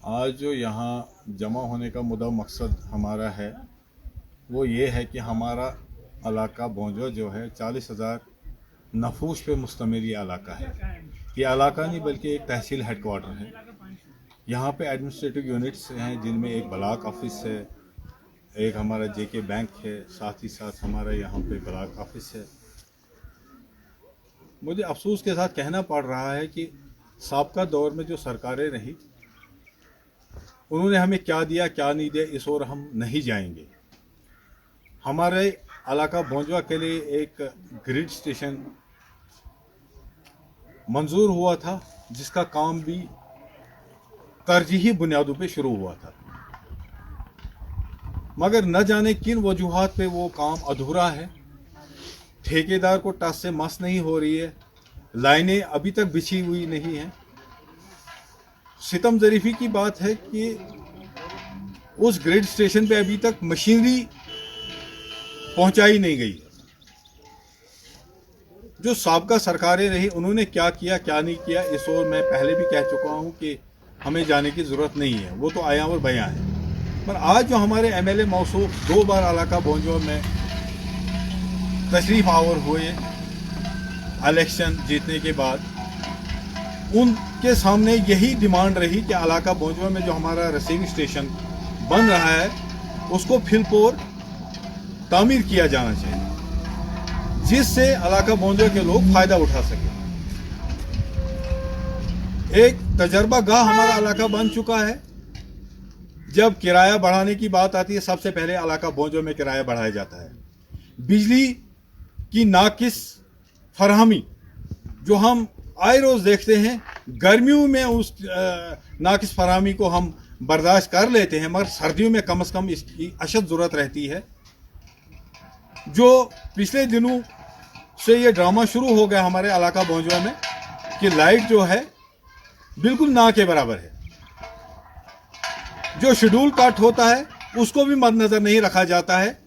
आज जो यहाँ जमा होने का मुद्दा मकसद हमारा है वो ये है कि हमारा इलाका भोंजो जो है 40,000 नफूस पे मुश्तमिल ये इलाका है। ये इलाका नहीं बल्कि एक तहसील हेडक्वार्टर है। यहाँ पे एडमिनिस्ट्रेटिव यूनिट्स हैं जिनमें एक ब्लॉक ऑफिस है, एक हमारा जेके बैंक है, साथ ही साथ हमारा यहाँ पे ब्लॉक ऑफिस है। मुझे अफसोस के साथ कहना पड़ रहा है कि साबका दौर में जो सरकारें रही उन्होंने हमें क्या दिया क्या नहीं दिया इस ओर हम नहीं जाएंगे। हमारे इलाका भोंजवा के लिए एक ग्रिड स्टेशन मंजूर हुआ था जिसका काम भी तरजीही बुनियादों पे शुरू हुआ था, मगर न जाने किन वजूहात पे वो काम अधूरा है। ठेकेदार को टस से मस नहीं हो रही है, लाइनें अभी तक बिछी हुई नहीं हैं। सितम ज़रीफ़ी की बात है कि उस ग्रिड स्टेशन पे अभी तक मशीनरी पहुंचाई नहीं गई। जो साबका सरकारें रही उन्होंने क्या किया क्या नहीं किया इस ओर मैं पहले भी कह चुका हूं कि हमें जाने की ज़रूरत नहीं है, वो तो आया और बयां है। पर आज जो हमारे एमएलए मौसूफ 2 बार इलाका भोंजो में तशरीफ आवर हुए इलेक्शन जीतने के बाद, उनके सामने यही डिमांड रही कि इलाका भोंजवा में जो हमारा रिसीविंग स्टेशन बन रहा है उसको फिलपोर तामीर किया जाना चाहिए, जिससे इलाका भोंजवा के लोग फायदा उठा सके। एक तजर्बा गाह हमारा इलाका बन चुका है। जब किराया बढ़ाने की बात आती है सबसे पहले इलाका भोंजवा में किराया बढ़ाया जाता है। बिजली की नाकिस फरहमी जो हम आए रोज देखते हैं, गर्मियों में उस नाकिस फरहमी को हम बर्दाश्त कर लेते हैं, मगर सर्दियों में कम से कम इसकी अशद ज़रूरत रहती है। जो पिछले दिनों से ये ड्रामा शुरू हो गया हमारे इलाका भोंजवा में कि लाइट जो है बिल्कुल ना के बराबर है। जो शेड्यूल कट होता है उसको भी मद्देनजर नहीं रखा जाता है।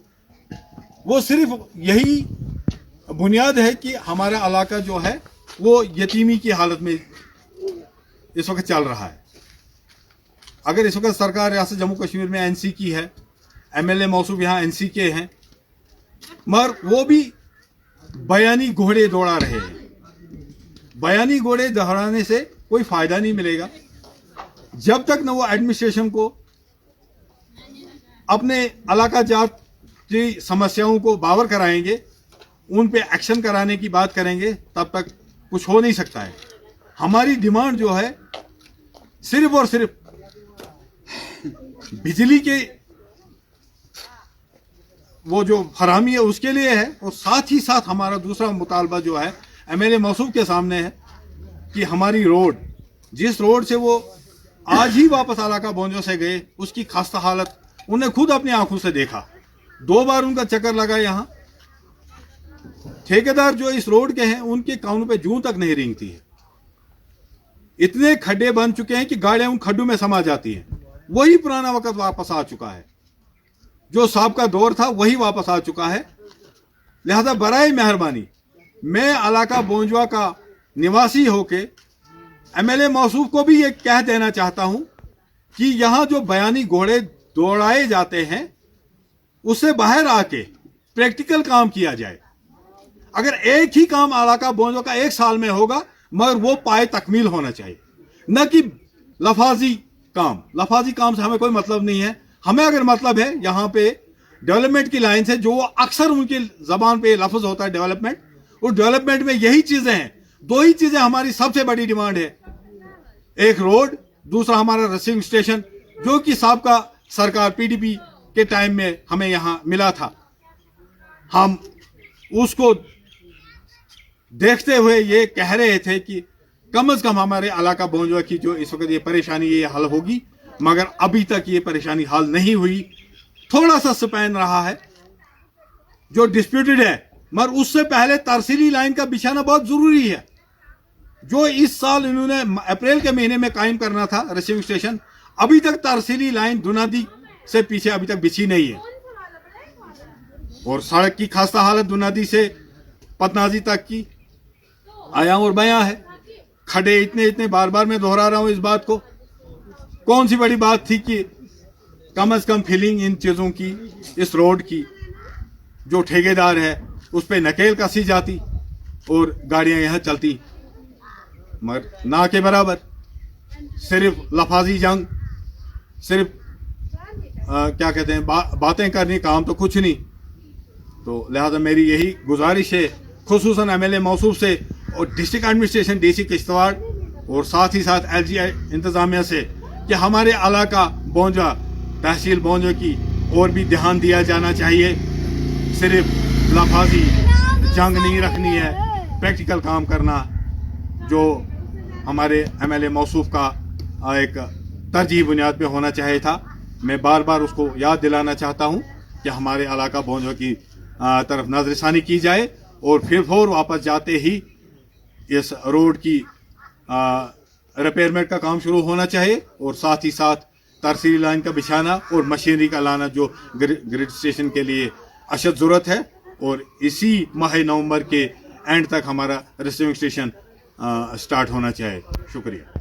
वो सिर्फ यही बुनियाद है कि हमारा इलाका जो है वो यतीमी की हालत में इस वक्त चल रहा है। अगर इस वक्त सरकार रियासत जम्मू कश्मीर में एनसी की है, एमएलए मौसूफ यहाँ एनसी के हैं, मगर वो भी बयानी घोड़े दौड़ा रहे हैं। बयानी घोड़े दौड़ाने से कोई फायदा नहीं मिलेगा जब तक न वो एडमिनिस्ट्रेशन को अपने इलाका जात की समस्याओं को बावर कराएंगे, उन पे एक्शन कराने की बात करेंगे, तब तक कुछ हो नहीं सकता है। हमारी डिमांड जो है सिर्फ और सिर्फ बिजली के वो जो फरहमी है उसके लिए है, और साथ ही साथ हमारा दूसरा मुतालबा जो है एमएलए मौसूफ के सामने है कि हमारी रोड, जिस रोड से वो आज ही वापस इलाका भोंजो से गए, उसकी खस्ता हालत उन्हें खुद अपनी आंखों से देखा। 2 बार उनका चक्कर लगा यहाँ। ठेकेदार जो इस रोड के हैं उनके कानों पे जूं तक नहीं रेंगती है। इतने खड्डे बन चुके हैं कि गाड़ियां उन खड्डों में समा जाती हैं। वही पुराना वक्त वापस आ चुका है, जो साहब दौर था वही वापस आ चुका है। लिहाजा बराए मेहरबानी मैं इलाका भोंजवा का निवासी होके एमएलए मौसूफ को भी ये कह देना चाहता हूं कि यहां जो बयानी घोड़े दौड़ाए जाते हैं उससे बाहर आके प्रैक्टिकल काम किया जाए। अगर एक ही काम इलाका भोंजवा का 1 साल में होगा, मगर वो पाए तकमील होना चाहिए, न कि लफाजी काम। लफाजी काम से हमें कोई मतलब नहीं है। हमें अगर मतलब है यहाँ पे डेवलपमेंट की लाइन से, जो अक्सर उनकी जबान पे लफ्ज होता है डेवलपमेंट, उस डेवलपमेंट में यही चीजें हैं। 2 ही चीजें हमारी सबसे बड़ी डिमांड है, एक रोड, दूसरा हमारा रिसीविंग स्टेशन, जो कि साबका सरकार पीडीपी के टाइम में हमें यहाँ मिला था। हम उसको देखते हुए ये कह रहे थे कि कम से कम हमारे इलाका भोंजवा की जो इस वक्त ये परेशानी ये हल होगी, मगर अभी तक ये परेशानी हल नहीं हुई। थोड़ा सा स्पैन रहा है जो डिस्प्यूटेड है, मगर उससे पहले तरसीली लाइन का बिछाना बहुत जरूरी है। जो इस साल इन्होंने अप्रैल के महीने में कायम करना था रिसीविंग स्टेशन, अभी तक तरसीली लाइन दुनादी से पीछे अभी तक बिछी नहीं है। और सड़क की खासा हालत दुनादी से पतनाजी तक की आया और बयां है। खड्डे इतने इतने, बार बार मैं दोहरा रहा हूं इस बात को। कौन सी बड़ी बात थी कि कम से कम फिलिंग इन चीज़ों की, इस रोड की जो ठेकेदार है उस पर नकेल कसी जाती और गाड़ियां यहाँ चलती, मगर ना के बराबर। सिर्फ लफाजी जंग, सिर्फ क्या कहते हैं बातें करनी, काम तो कुछ नहीं। तो लिहाजा मेरी यही गुजारिश है खुसूसन एमएलए मौसूफ से और डिस्ट्रिक्ट एडमिनिस्ट्रेशन डीसी किश्तवाड़ और साथ ही साथ एलजी इंतज़ामिया से कि हमारे इलाका बोंजा, तहसील बोंजा की और भी ध्यान दिया जाना चाहिए। सिर्फ लफाजी जंग नहीं रखनी है, प्रैक्टिकल काम करना जो हमारे एमएलए मौसूफ का एक तरजीह बुनियाद पे होना चाहिए था। मैं बार बार उसको याद दिलाना चाहता हूँ कि हमारे इलाका बोंजा की तरफ नजरसानी की जाए और फिर वापस जाते ही इस रोड की रिपेयरमेंट का काम शुरू होना चाहिए और साथ ही साथ तरसीली लाइन का बिछाना और मशीनरी का लाना जो ग्रिड स्टेशन के लिए अशद ज़रूरत है। और इसी माह नवंबर के एंड तक हमारा रिसीविंग स्टेशन स्टार्ट होना चाहिए। शुक्रिया।